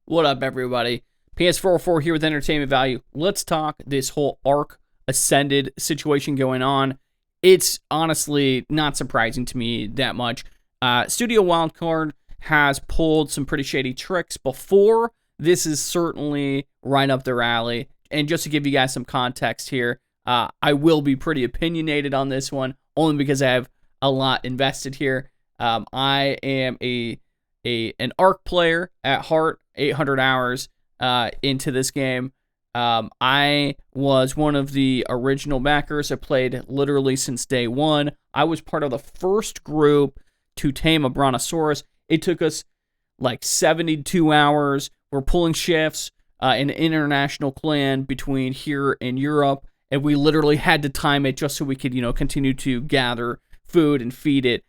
What up, everybody? PS404 here with entertainment value. Let's talk this whole ARK Ascended situation going on. It's honestly not surprising to me that much. Studio Wildcard has pulled some pretty shady tricks before. This is certainly right up their alley. And just to give you guys some context here, I will be pretty opinionated on this one, only because I have a lot invested here. I am an ARK player at heart, 800 hours into this game. I was one of the original backers. I played literally since day one. I was part of the first group to tame a brontosaurus. It took us like 72 hours. We're pulling shifts in an international clan between here and Europe, and we literally had to time it just so we could, continue to gather food and feed it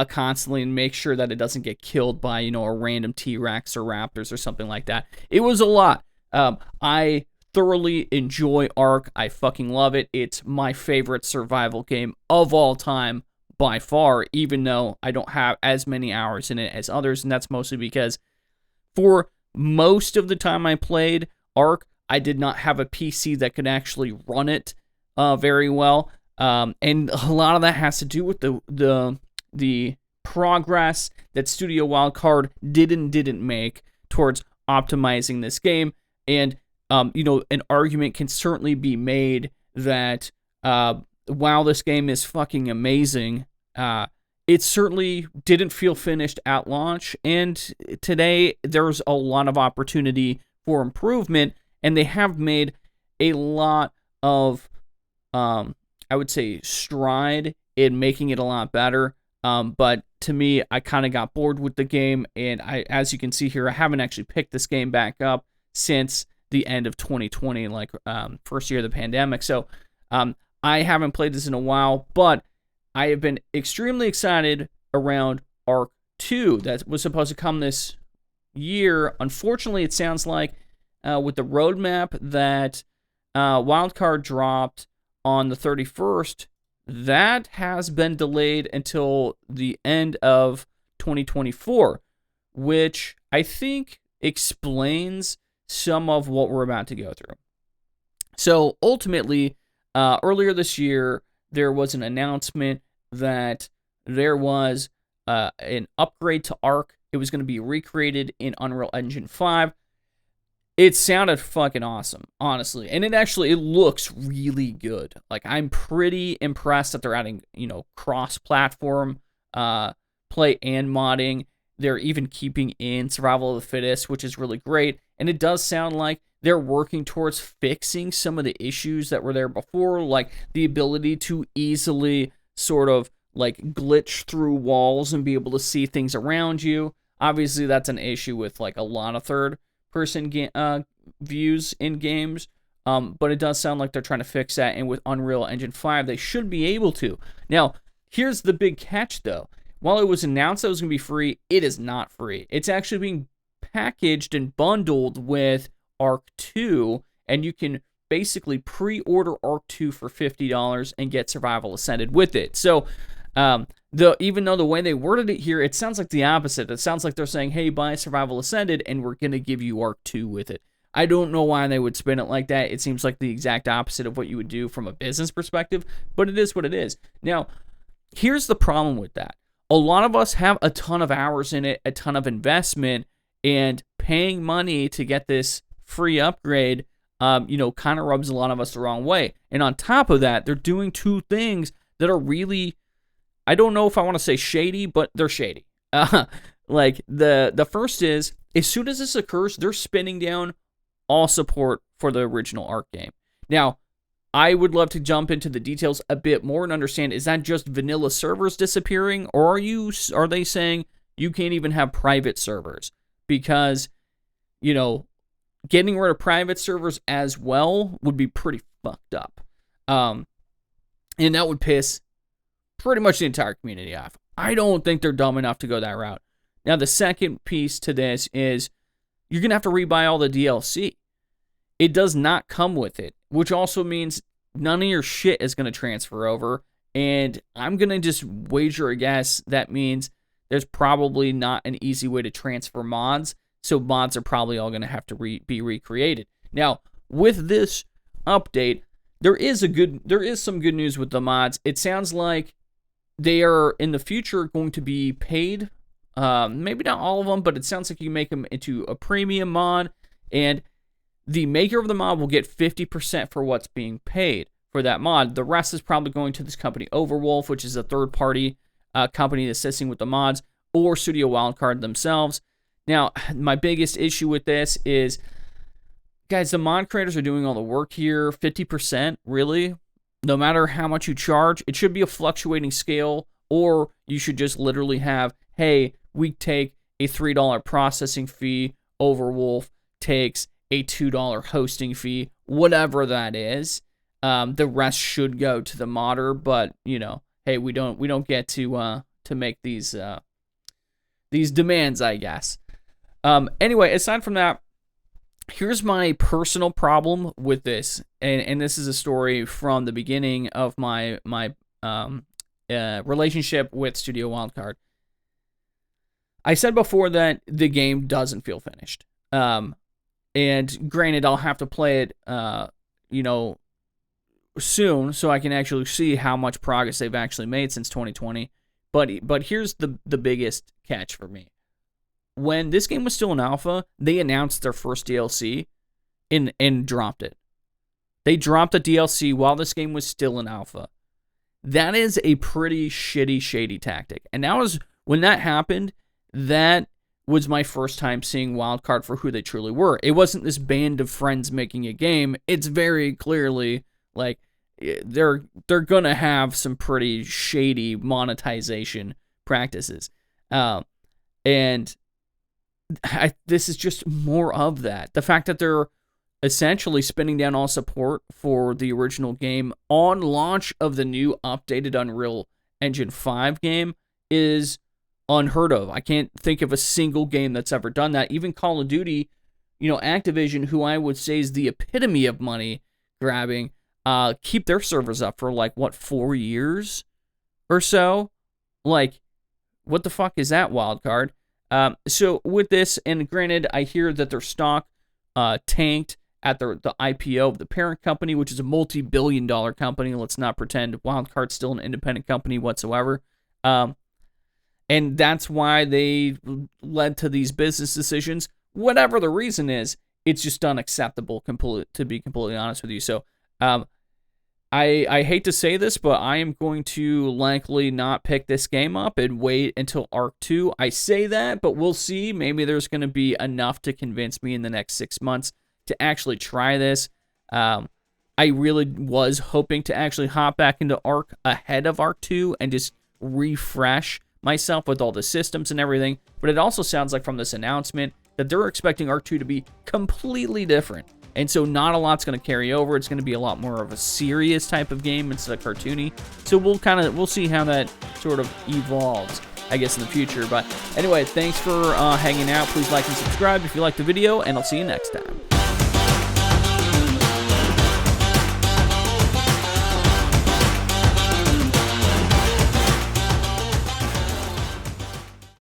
constantly and make sure that it doesn't get killed by, a random T-Rex or Raptors or something like that. It was a lot. I thoroughly enjoy ARK. I fucking love it. It's my favorite survival game of all time by far, even though I don't have as many hours in it as others, and that's mostly because for most of the time I played ARK, I did not have a PC that could actually run it very well, and a lot of that has to do with the progress that Studio Wildcard didn't make towards optimizing this game. And, an argument can certainly be made that while this game is fucking amazing, it certainly didn't feel finished at launch. And today, there's a lot of opportunity for improvement, and they have made a lot of, I would say, stride in making it a lot better. But to me, I kind of got bored with the game, and as you can see here, I haven't actually picked this game back up since the end of 2020, like first year of the pandemic. So I haven't played this in a while, but I have been extremely excited around ARK 2 that was supposed to come this year. Unfortunately, it sounds like with the roadmap that Wildcard dropped on the 31st, that has been delayed until the end of 2024, which I think explains some of what we're about to go through. So ultimately, earlier this year, there was an announcement that there was an upgrade to ARK. It was going to be recreated in Unreal Engine 5. It sounded fucking awesome, honestly. And it looks really good. Like, I'm pretty impressed that they're adding, cross-platform play and modding. They're even keeping in survival of the fittest, which is really great. And it does sound like they're working towards fixing some of the issues that were there before, like the ability to easily sort of like glitch through walls and be able to see things around you. Obviously, that's an issue with like a lot of third-person views in games, but it does sound like they're trying to fix that, and with Unreal Engine 5, they should be able to. Now, here's the big catch, though. While it was announced that it was going to be free, it is not free. It's actually being packaged and bundled with ARK 2, and you can basically pre-order ARK 2 for $50 and get Survival Ascended with it. So, even though the way they worded it here, it sounds like the opposite. It sounds like they're saying, hey, buy Survival Ascended, and we're going to give you ARK 2 with it. I don't know why they would spin it like that. It seems like the exact opposite of what you would do from a business perspective, but it is what it is. Now, here's the problem with that. A lot of us have a ton of hours in it, a ton of investment, and paying money to get this free upgrade, kind of rubs a lot of us the wrong way. And on top of that, they're doing two things that are really, I don't know if I want to say shady, but they're shady. Like the first is, as soon as this occurs, they're spinning down all support for the original ARK game. Now, I would love to jump into the details a bit more and understand, is that just vanilla servers disappearing, or are they saying you can't even have private servers? Because, getting rid of private servers as well would be pretty fucked up. And that would piss pretty much the entire community off. I don't think they're dumb enough to go that route. Now, the second piece to this is you're going to have to rebuy all the DLC. It does not come with it, which also means none of your shit is going to transfer over. And I'm going to just wager a guess that means there's probably not an easy way to transfer mods So mods are probably all going to have to be recreated. Now, with this update, there is some good news with the mods. It sounds like they are in the future going to be paid. Maybe not all of them, but it sounds like you can make them into a premium mod, and the maker of the mod will get 50% for what's being paid for that mod. The rest is probably going to this company Overwolf, which is a third-party company assisting with the mods, or Studio Wildcard themselves. Now, my biggest issue with this is, guys, the mod creators are doing all the work here. 50%, really? No matter how much you charge, it should be a fluctuating scale, or you should just literally have, hey, we take a $3 processing fee, Overwolf takes a $2 hosting fee, whatever that is. The rest should go to the modder, but hey, we don't get to make these demands, I guess. Anyway, aside from that, here's my personal problem with this, and this is a story from the beginning of my relationship with Studio Wildcard. I said before that the game doesn't feel finished. And granted, I'll have to play it, soon, so I can actually see how much progress they've actually made since 2020. But here's the biggest catch for me. When this game was still in alpha, they announced their first DLC and dropped it. They dropped the DLC while this game was still in alpha. That is a pretty shady tactic. And when that happened, that was my first time seeing Wildcard for who they truly were. It wasn't this band of friends making a game. It's very clearly like they're gonna have some pretty shady monetization practices, and this is just more of that. The fact that they're essentially spinning down all support for the original game on launch of the new updated Unreal Engine 5 game is unheard of. I can't think of a single game that's ever done that. Even Call of Duty, Activision, who I would say is the epitome of money grabbing, keep their servers up for 4 years or so. What the fuck is that, Wildcard? So with this, and granted, I hear that their stock tanked at the IPO of the parent company, which is a multi-billion-dollar company. Let's not pretend Wildcard's still an independent company whatsoever. And that's why they led to these business decisions. Whatever the reason is, it's just unacceptable, to be completely honest with you. So, I hate to say this, but I am going to likely not pick this game up and wait until ARK 2. I say that, but we'll see. Maybe there's going to be enough to convince me in the next 6 months to actually try this. I really was hoping to actually hop back into ARK ahead of ARK 2 and just refresh myself with all the systems and everything. But it also sounds like from this announcement that they're expecting ARK 2 to be completely different. And so not a lot's going to carry over. It's going to be a lot more of a serious type of game instead of cartoony. So we'll see how that sort of evolves, I guess, in the future. But anyway, thanks for hanging out. Please like and subscribe if you liked the video, and I'll see you next time.